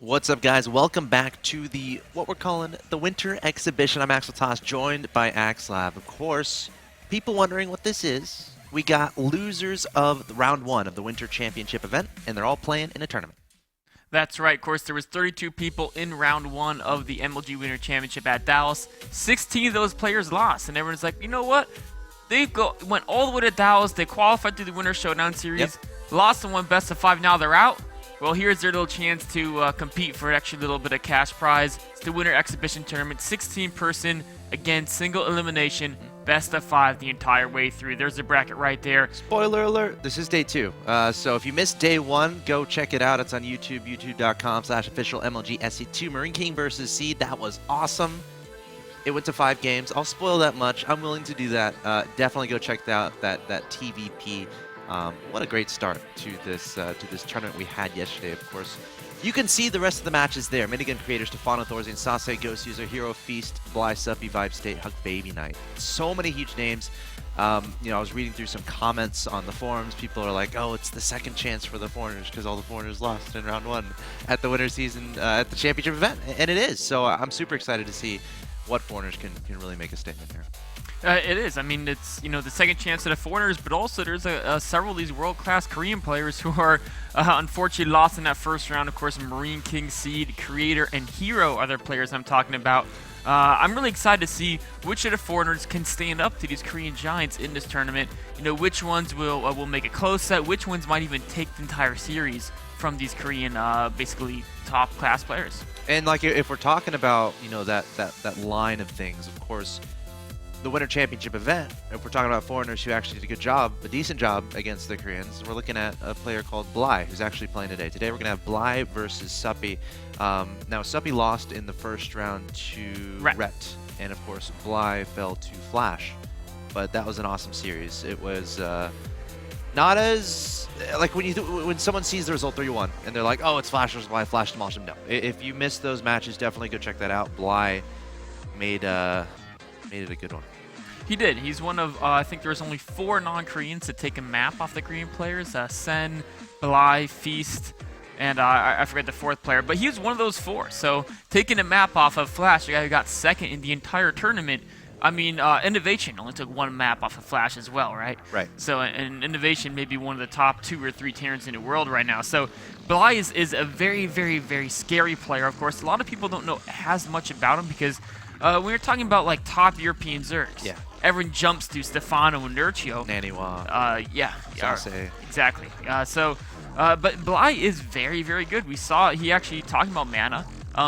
What's up, guys? Welcome back to what we're calling the Winter Exhibition. I'm axeltoss, joined by axslav. Of course, people wondering what this is. We got losers of round 1 of the Winter Championship event, and they're all playing in a tournament. That's right. Of course, there was 32 people in round 1 of the MLG Winter Championship at Dallas. 16 of those players lost, and everyone's like, you know what? They went all the way to Dallas. They qualified through the Winter Showdown Series, lost and won best of 5. Now they're out. Well, here's their little chance to compete for an extra little bit of cash prize. It's the Winter Exhibition Tournament, 16-person, again, single elimination, best of 5 the entire way through. There's the bracket right there. Spoiler alert, this is day 2. So if you missed day 1, go check it out. It's on YouTube, youtube.com/official MLG SC2. Marine King versus Seed. That was awesome. It went to 5 games. I'll spoil that much. I'm willing to do that. Definitely go check out that TVP. What a great start to this tournament we had yesterday, of course. You can see the rest of the matches there. Minigun creators Stefano Thorzian, Sase, Ghost User, Hero Feast, Bly, Suppy, Vibe State, Hug Baby Night. So many huge names. I was reading through some comments on the forums. People are like, oh, it's the second chance for the foreigners because all the foreigners lost in round 1 at the winter season at the championship event. And it is. So I'm super excited to see what foreigners can really make a statement here. It is. I mean, it's the second chance at the foreigners, but also there's several of these world-class Korean players who are unfortunately lost in that first round. Of course, Marine King, Seed, Creator, and Hero are the players I'm talking about. I'm really excited to see which of the foreigners can stand up to these Korean giants in this tournament. Which ones will make a close set, which ones might even take the entire series from these Korean, basically top-class players. And like, if we're talking about that line of things, of course, the Winter Championship event, if we're talking about foreigners who actually did a decent job against the Koreans, we're looking at a player called Bly, who's actually playing today. Today we're going to have Bly versus Suppy. Now, Suppy lost in the first round to Ret, and of course, Bly fell to Flash. But that was an awesome series. It was not as like when someone sees the result 3-1 and they're like, oh, it's Flash versus Bly, Flash demolished him. No, if you missed those matches, definitely go check that out. Bly made it a good one. He did. He's one of, I think there's only 4 non-Koreans to take a map off the Korean players. Sen, Bly, Feast, and I forget the 4th player. But he was one of those 4. So taking a map off of Flash, the guy who got 2nd in the entire tournament. I mean, Innovation only took 1 map off of Flash as well, right? Right. So, and Innovation may be one of the top 2 or 3 Terrans in the world right now. So Bly is a very, very, very scary player. Of course, a lot of people don't know as much about him because when you're talking about like top European Zergs, everyone jumps to Stefano and Nurchio. Naniwa. Sase. Exactly. But Bly is very, very good. We saw he actually talking about Mana.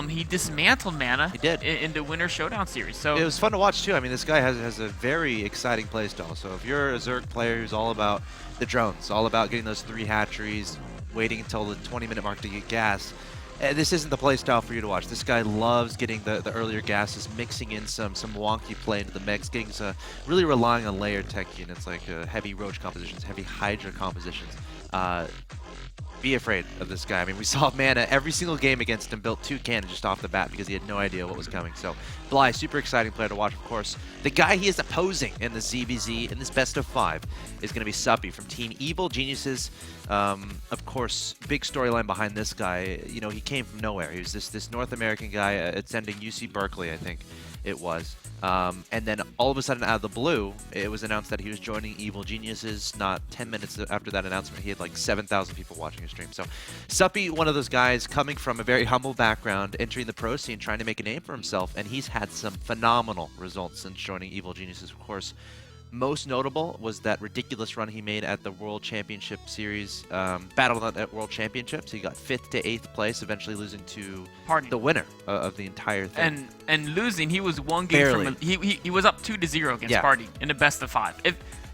He dismantled Mana. He did in the Winter Showdown series. So it was fun to watch too. I mean, this guy has a very exciting playstyle. So if you're a Zerg player who's all about the drones, all about getting those 3 hatcheries, waiting until the 20-minute mark to get gas, this isn't the playstyle for you to watch. This guy loves getting the earlier gases, mixing in some wonky play into the mix, getting really relying on layered tech units like heavy Roach compositions, heavy Hydra compositions. Be afraid of this guy. I mean, we saw Mana every single game against him built 2 cannons just off the bat because he had no idea what was coming. So Bly, super exciting player to watch, of course. The guy he is opposing in the ZBZ in this best of 5 is going to be Suppy from Team Evil Geniuses. Of course, big storyline behind this guy. He came from nowhere. He was this North American guy attending UC Berkeley, I think it was. And then all of a sudden, out of the blue, it was announced that he was joining Evil Geniuses. Not 10 minutes after that announcement, he had like 7,000 people watching his stream. So Suppy, one of those guys coming from a very humble background, entering the pro scene, trying to make a name for himself, and he's had some phenomenal results since joining Evil Geniuses, of course. Most notable was that ridiculous run he made at the World Championship Series, Battle.net at World Championships. He got 5th to 8th place, eventually losing to the winner of the entire thing. And losing, he was 1 game from he was up 2-0 against Party in the best of 5.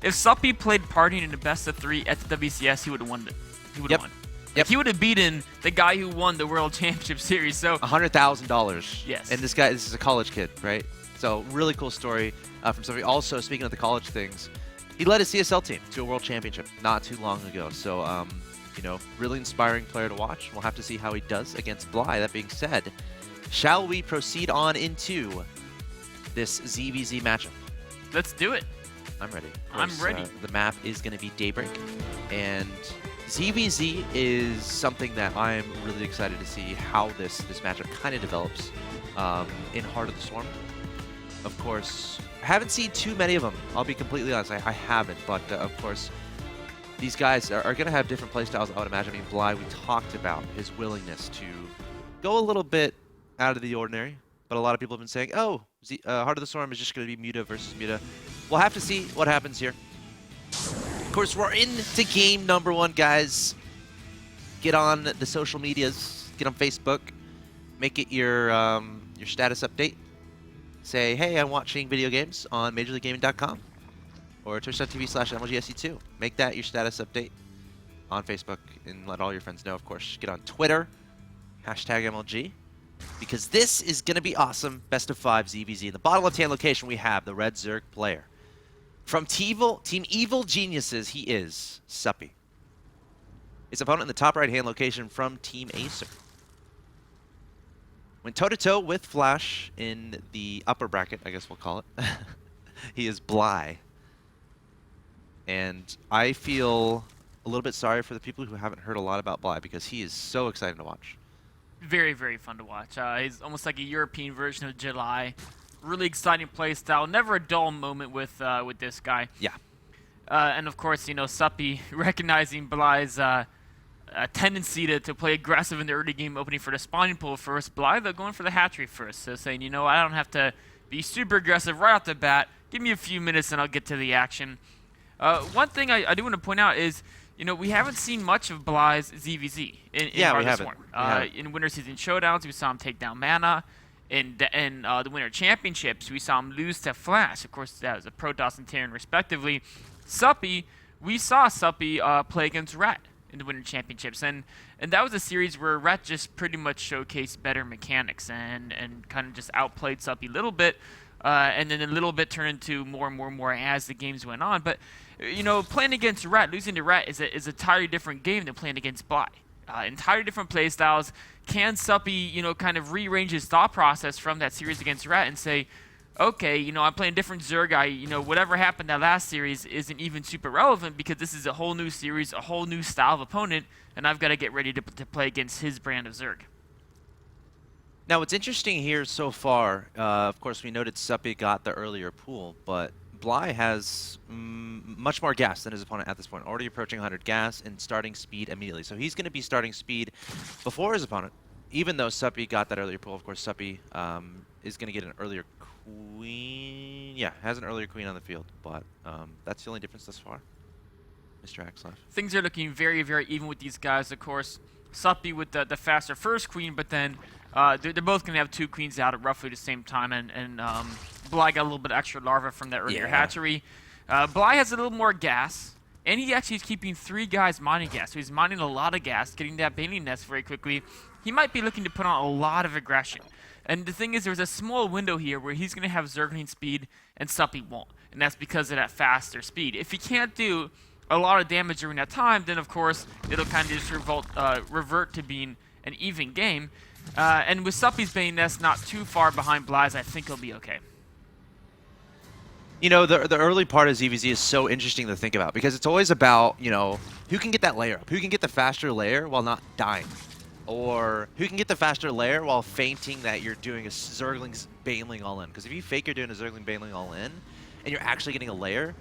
If Suppy played Party in the best of 3 at the WCS, he would have won it. He would have won. Like, he would have beaten the guy who won the World Championship Series. So $100,000. Yes. And this is a college kid, right? So really cool story from somebody. Also, speaking of the college things, he led his CSL team to a world championship not too long ago. So, really inspiring player to watch. We'll have to see how he does against Bly. That being said, shall we proceed on into this ZVZ matchup? Let's do it. I'm ready. I'm ready. The map is going to be Daybreak, and ZVZ is something that I'm really excited to see how this matchup kind of develops in Heart of the Swarm. Of course, I haven't seen too many of them. I'll be completely honest, I haven't. But of course, these guys are going to have different playstyles, I would imagine. I mean, Bly, we talked about his willingness to go a little bit out of the ordinary. But a lot of people have been saying, oh, Heart of the Storm is just going to be Muta versus Muta. We'll have to see what happens here. Of course, we're into game number 1, guys. Get on the social medias. Get on Facebook. Make it your status update. Say, hey, I'm watching video games on majorleaguegaming.com or twitch.tv/MLGSC2. Make that your status update on Facebook and let all your friends know, of course. Get on Twitter, #MLG. Because this is going to be awesome. Best of 5 ZVZ. In the bottom left-hand location, we have the Red Zerg player. From Team Evil Geniuses, he is Suppy. His opponent in the top right-hand location from Team Acer. Went toe-to-toe with Flash in the upper bracket, I guess we'll call it. He is Bly. And I feel a little bit sorry for the people who haven't heard a lot about Bly because he is so exciting to watch. Very, very fun to watch. He's almost like a European version of July. Really exciting play style. Never a dull moment with this guy. Yeah. And of course, you know, Suppy recognizing Bly's tendency to play aggressive in the early game, opening for the spawning pool first. Bly, though, going for the hatchery first. So saying, you know, I don't have to be super aggressive right off the bat. Give me a few minutes and I'll get to the action. One thing I do want to point out is, you know, we haven't seen much of Bly's ZVZ in Heart of the Swarm. In Winter Season Showdowns, we saw him take down Mana. In the Winter Championships, we saw him lose to Flash. Of course, that was a Protoss and Terran, respectively. Suppy, we saw Suppy play against Rat in the Winter Championships. And that was a series where Rat just pretty much showcased better mechanics and kind of just outplayed Suppy a little bit. And then a little bit turned into more and more as the games went on. But, you know, playing against Rat, losing to Rat is an entirely different game than playing against Bly. Entirely different playstyles. Can Suppy, you know, kind of rearrange his thought process from that series against Rat and say, okay, you know, I'm playing different Zerg. You know, whatever happened that last series isn't even super relevant because this is a whole new series, a whole new style of opponent, and I've got to get ready to play against his brand of Zerg. Now, what's interesting here so far, of course, we noted Suppy got the earlier pool, but Bly has much more gas than his opponent at this point, already approaching 100 gas and starting speed immediately. So he's going to be starting speed before his opponent, even though Suppy got that earlier pool. Of course, Suppy is going to get an earlier queen. Yeah, has an earlier queen on the field, but that's the only difference thus far, Mr. Axslav. Things are looking very, very even with these guys. Of course, Suppy with the faster first queen, but then they're both going to have 2 queens out at roughly the same time, and Bly got a little bit extra larva from that earlier hatchery. Bly has a little more gas, and he actually is keeping 3 guys mining gas. So he's mining a lot of gas, getting that Baneling nest very quickly. He might be looking to put on a lot of aggression. And the thing is, there's a small window here where he's going to have Zergling speed and Suppy won't. And that's because of that faster speed. If he can't do a lot of damage during that time, then of course, it'll kind of just revert to being an even game. And with Suppy's Baneling nest not too far behind Bly's, I think he'll be okay. You know, the early part of ZVZ is so interesting to think about because it's always about, you know, who can get that layer up, who can get the faster layer while not dying, or who can get the faster layer while fainting that you're doing a Zergling's Baneling all in. Because if you fake you're doing a Zergling Baneling all in, and you're actually getting a layer,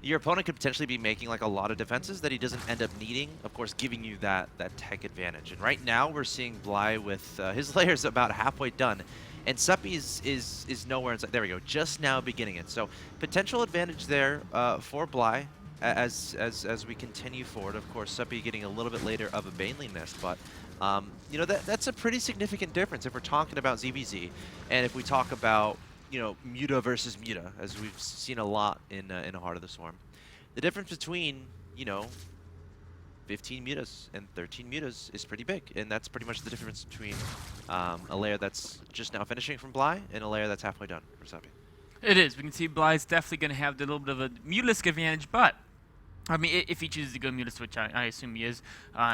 your opponent could potentially be making like a lot of defenses that he doesn't end up needing, of course giving you that tech advantage. And right now we're seeing Bly with his layers about halfway done. And Suppy is nowhere inside. There we go, just now beginning it. So potential advantage there for Bly as we continue forward. Of course, Suppy getting a little bit later of a Baneling nest, but you know, that's a pretty significant difference if we're talking about ZVZ, and if we talk about, you know, Muta versus Muta, as we've seen a lot in Heart of the Swarm. The difference between, you know, 15 mutas and 13 mutas is pretty big, and that's pretty much the difference between a layer that's just now finishing from Bly and a layer that's halfway done for Suppy. It is. We can see Bly's definitely going to have a little bit of a mutalisk advantage, but I mean, if he chooses to go Muta switch, I assume he is.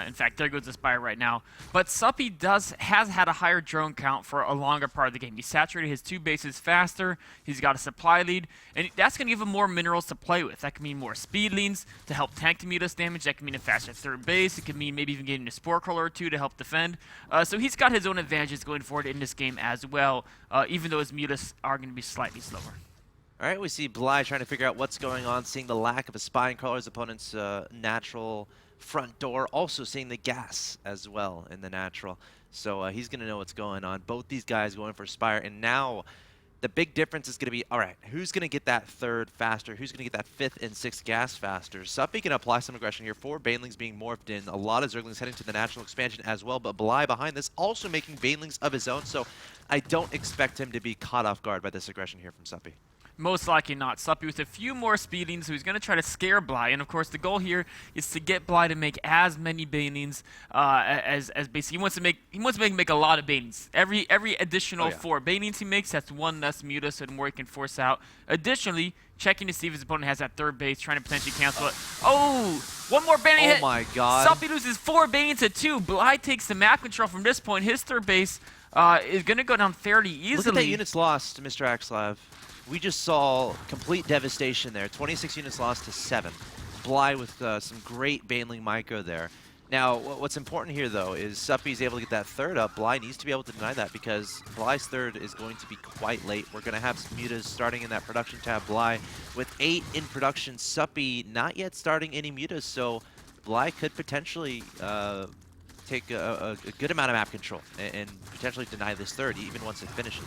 In fact, there goes the Spire right now. But Suppy has had a higher drone count for a longer part of the game. He saturated his 2 bases faster. He's got a supply lead, and that's going to give him more minerals to play with. That can mean more speed leans to help tank the Mutas damage. That can mean a faster third base. It could mean maybe even getting a Spore Crawler or 2 to help defend. So he's got his own advantages going forward in this game as well, even though his Mutas are going to be slightly slower. All right, we see Bly trying to figure out what's going on, seeing the lack of a spine crawler's opponent's natural front door, also seeing the gas as well in the natural. So he's going to know what's going on. Both these guys going for Spire, and now the big difference is going to be, all right, who's going to get that third faster? Who's going to get that fifth and sixth gas faster? Suppy can apply some aggression here. 4 Banelings being morphed in. A lot of Zerglings heading to the natural expansion as well, but Bly behind this also making Banelings of his own, so I don't expect him to be caught off guard by this aggression here from Suppy. Most likely not. Suppy with a few more speedings, so he's going to try to scare Bly. And of course, the goal here is to get Bly to make as many banelings as basically he wants to make a lot of banelings. Every additional 4 banelings he makes, that's 1 less Muta, so the more he can force out. Additionally, checking to see if his opponent has that third base, trying to potentially cancel it. Oh, 1 more baneling hit. Oh my god. Suppy loses 4 banelings to 2. Bly takes the map control from this point. His third base is going to go down fairly easily. Look at that units lost, Mr. Axslav. We just saw complete devastation there. 26 units lost to 7. Bly with some great Baneling micro there. Now, what's important here, though, is Suppy's able to get that third up. Bly needs to be able to deny that because Bly's third is going to be quite late. We're going to have some Mutas starting in that production tab. Bly with 8 in production. Suppy not yet starting any Mutas, so Bly could potentially take a good amount of map control and potentially deny this third, even once it finishes.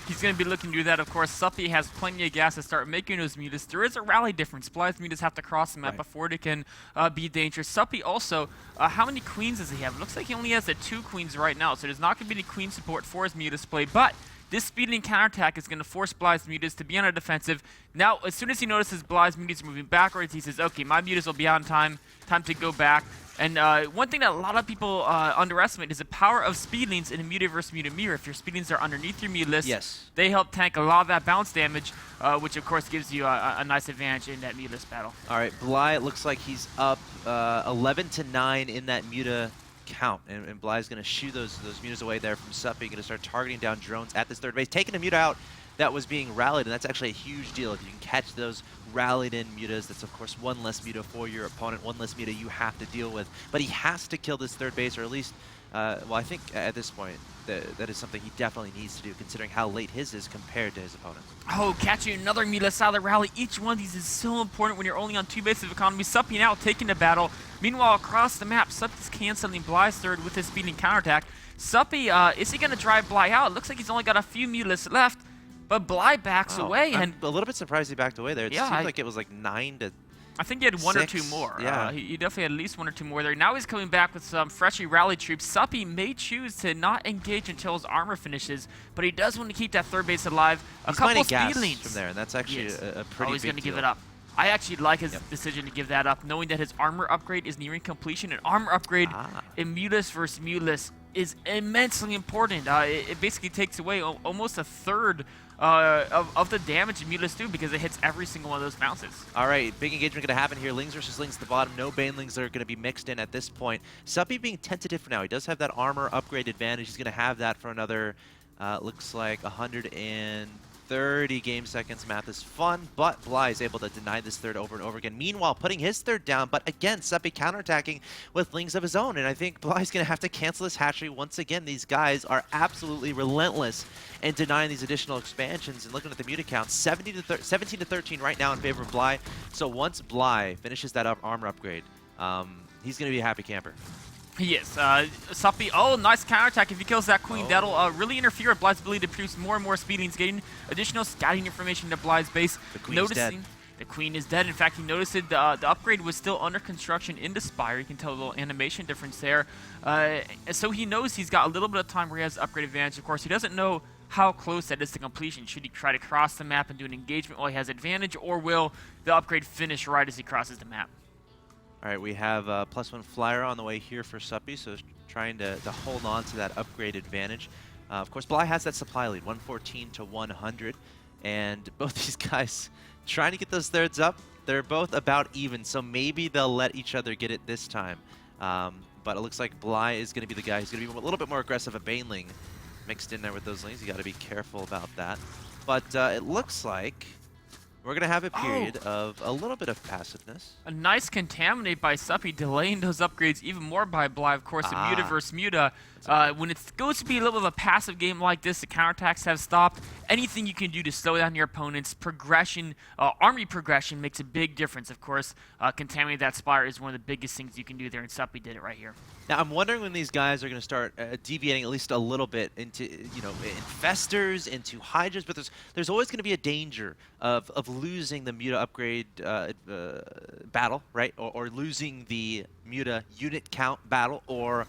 He's going to be looking to do that. Of course, Suppy has plenty of gas to start making those Mutas. There is a rally difference. Bly's Mutas have to cross the map before they can be dangerous. Suppy also, how many queens does he have? It looks like he only has the 2 queens right now, so there's not going to be any queen support for his Mutas play, but this speeding counterattack is going to force Bly's Mutas to be on a defensive. Now, as soon as he notices Bly's Mutas are moving backwards, he says, okay, my Mutas will be on time to go back. And one thing that a lot of people underestimate is the power of speedlings in a Muta versus Muta mirror. If your speedlings are underneath your Muta list, they help tank a lot of that bounce damage, which of course gives you a nice advantage in that Muta list battle. All right, Bly, it looks like he's up 11-9 in that Muta count, and Bly's going to shoo those Mutas away there from Suppy. Going to start targeting down drones at this third base, taking a Muta out that was being rallied, and that's actually a huge deal. If you can catch those rallied in Mutas, that's of course 1 less Muta for your opponent, 1 less Muta you have to deal with. But he has to kill this third base, or at least, well, I think at this point, that is something he definitely needs to do, considering how late his is compared to his opponent. Oh, catching another Muta out of the rally. Each one of these is so important when you're only on 2 bases of economy. Suppy now taking the battle. Meanwhile, across the map, Suppy's canceling Bly's third with his speeding counterattack. Suppy, is he going to drive Bly out? It looks like he's only got a few Mutas left. But Bly backs away, and I'm a little bit surprised he backed away there. It seemed like it was like 9 to I think he had 1 or 6. 2 more. Yeah. He definitely had at least 1 or 2 more there. Now he's coming back with some freshly rallied troops. Suppy may choose to not engage until his armor finishes, but he does want to keep that third base alive. He's a couple gas speedlings from there, and that's actually a pretty he's big going to give deal. it up. I actually like his decision to give that up, knowing that his armor upgrade is nearing completion. An armor upgrade in Mutas versus Mutalist is immensely important. It basically takes away almost a third of the damage Mutas do because it hits every single one of those bounces. All right, big engagement going to happen here. Lings versus Lings at the bottom. No Banelings are going to be mixed in at this point. Suppy being tentative for now. He does have that armor upgrade advantage. He's going to have that for another, looks like 130 game seconds. Math is fun, but Bly is able to deny this third over and over again. Meanwhile, putting his third down, but again, Suppy counterattacking with Lings of his own. And I think Bly's going to have to cancel this hatchery once again. These guys are absolutely relentless in denying these additional expansions. And looking at the Muta count, 17 to 13 right now in favor of Bly. So once Bly finishes that armor upgrade, he's going to be a happy camper. He is. Suppy, nice counterattack. If he kills that queen, that'll really interfere with Bly's ability to produce more and more speedings, getting additional scouting information to Bly's base. The queen's dead. The queen is dead. In fact, he noticed that the upgrade was still under construction in the Spire. You can tell a little animation difference there. So he knows he's got a little bit of time where he has upgrade advantage. Of course, he doesn't know how close that is to completion. Should he try to cross the map and do an engagement while he has advantage, or will the upgrade finish right as he crosses the map? All right, we have +1 flyer on the way here for Suppy, so trying to hold on to that upgrade advantage. Of course, Bly has that supply lead, 114 to 100, and both these guys trying to get those thirds up. They're both about even, so maybe they'll let each other get it this time. But it looks like Bly is going to be the guy who's going to be a little bit more aggressive. A Baneling mixed in there with those Lings. You got to be careful about that. But it looks like we're going to have a period of a little bit of passiveness. A nice contaminate by Suppy, delaying those upgrades even more by Bly. Of course, the Muta versus Muta. When it goes to be a little bit of a passive game like this, the counterattacks have stopped. Anything you can do to slow down your opponent's progression, army progression, makes a big difference. Of course, contaminate that Spire is one of the biggest things you can do there, and Suppy did it right here. Now, I'm wondering when these guys are going to start deviating at least a little bit into, infestors, into Hydras, but there's always going to be a danger of losing the Muta upgrade battle, right? Or losing the Muta unit count battle, or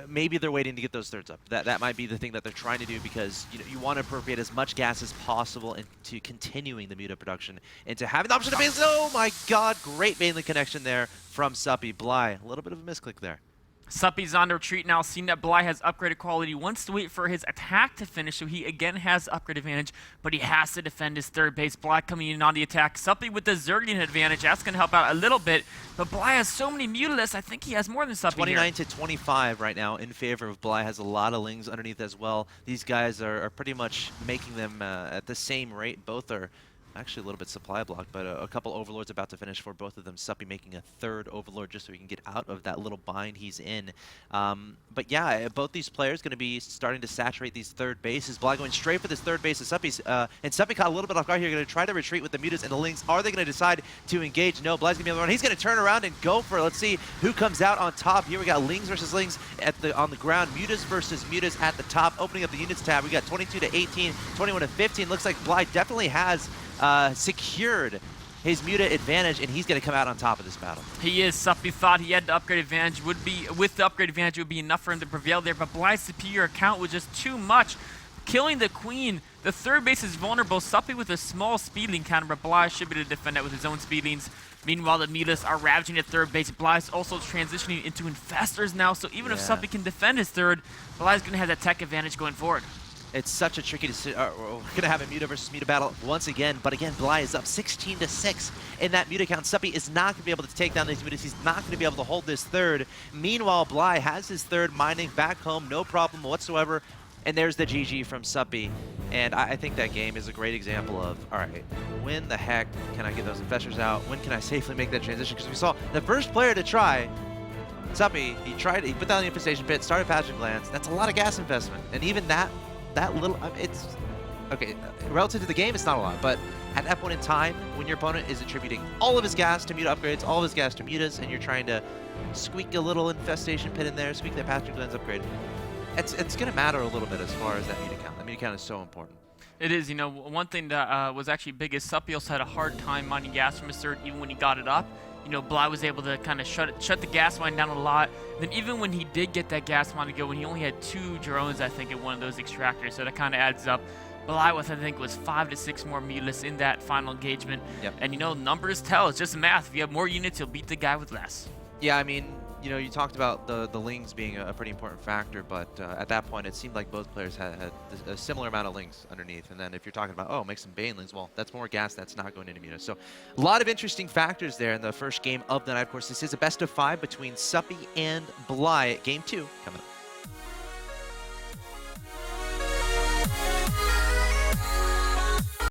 maybe they're waiting to get those thirds up. That might be the thing that they're trying to do, because you want to appropriate as much gas as possible into continuing the Muta production, and to having the option of Baneling. Oh my god, great Baneling connection there from Suppy. Bly, a little bit of a misclick there. Suppy's on the retreat now, seeing that Bly has upgraded quality, wants to wait for his attack to finish, so he again has upgrade advantage, but he has to defend his third base. Bly coming in on the attack. Suppy with the Zerglian advantage, that's going to help out a little bit, but Bly has so many Mutalisks, I think he has more than Suppy 29 to 25 right now in favor of Bly. Has a lot of Lings underneath as well. These guys are pretty much making them at the same rate. Both are actually a little bit supply blocked, but a couple Overlords about to finish for both of them. Suppy making a third Overlord just so he can get out of that little bind he's in. But yeah, both these players going to be starting to saturate these third bases. Bly going straight for this third base of Suppy's, and Suppy caught a little bit off guard here. Going to try to retreat with the Mutas and the Lings. Are they going to decide to engage? No, Bly's going to be on the run. He's going to turn around and go for it. Let's see who comes out on top. Here we got Lings versus Lings on the ground. Mutas versus Mutas at the top. Opening up the units tab. We got 22 to 18, 21 to 15. Looks like Bly definitely has secured his Muta advantage, and he's going to come out on top of this battle. He is. Suppy thought he had the upgrade advantage. With the upgrade advantage, it would be enough for him to prevail there, but Bly's superior account was just too much. Killing the Queen. The third base is vulnerable. Suppy with a small speedling counter, but Bly should be able to defend it with his own speedlings. Meanwhile, the Mutas are ravaging at third base. Bly's also transitioning into infestors now, so even if Suppy can defend his third, Bly's going to have that tech advantage going forward. It's such a tricky decision. We're going to have a Muta versus Muta battle once again, but again, Bly is up 16 to 6 in that Muta count. Suppy is not going to be able to take down these Mutas. He's not going to be able to hold this third. Meanwhile, Bly has his third mining back home, no problem whatsoever. And there's the GG from Suppy. And I think that game is a great example of, all right, when the heck can I get those infestors out? When can I safely make that transition? Because we saw the first player to try, Suppy, he put down the infestation pit, started Pathogen Glands. That's a lot of gas investment. And even that little, it's okay, relative to the game, it's not a lot, but at that point in time, when your opponent is attributing all of his gas to Muta upgrades, all of his gas to Mutas, and you're trying to squeak a little infestation pit in there, squeak that Pathogen Glands upgrade, it's going to matter a little bit as far as that Muta count. That Muta count is so important. It is. One thing that was actually big is Suppy also had a hard time mining gas from his third, even when he got it up. Bly was able to kind of shut the gas mine down a lot. Then even when he did get that gas mine to go, when he only had 2 drones, I think, in one of those extractors, so that kind of adds up. Bly with, I think, was 5 to 6 more Mutalisks in that final engagement. Yep. And numbers tell. It's just math. If you have more units, you'll beat the guy with less. Yeah, I mean, you talked about the Lings being a pretty important factor, but at that point, it seemed like both players had a similar amount of Lings underneath. And then if you're talking about, oh, make some Banelings, well, that's more gas that's not going into Muta. So a lot of interesting factors there in the first game of the night. Of course, this is a best of 5 between Suppy and Bly. Game 2 coming up.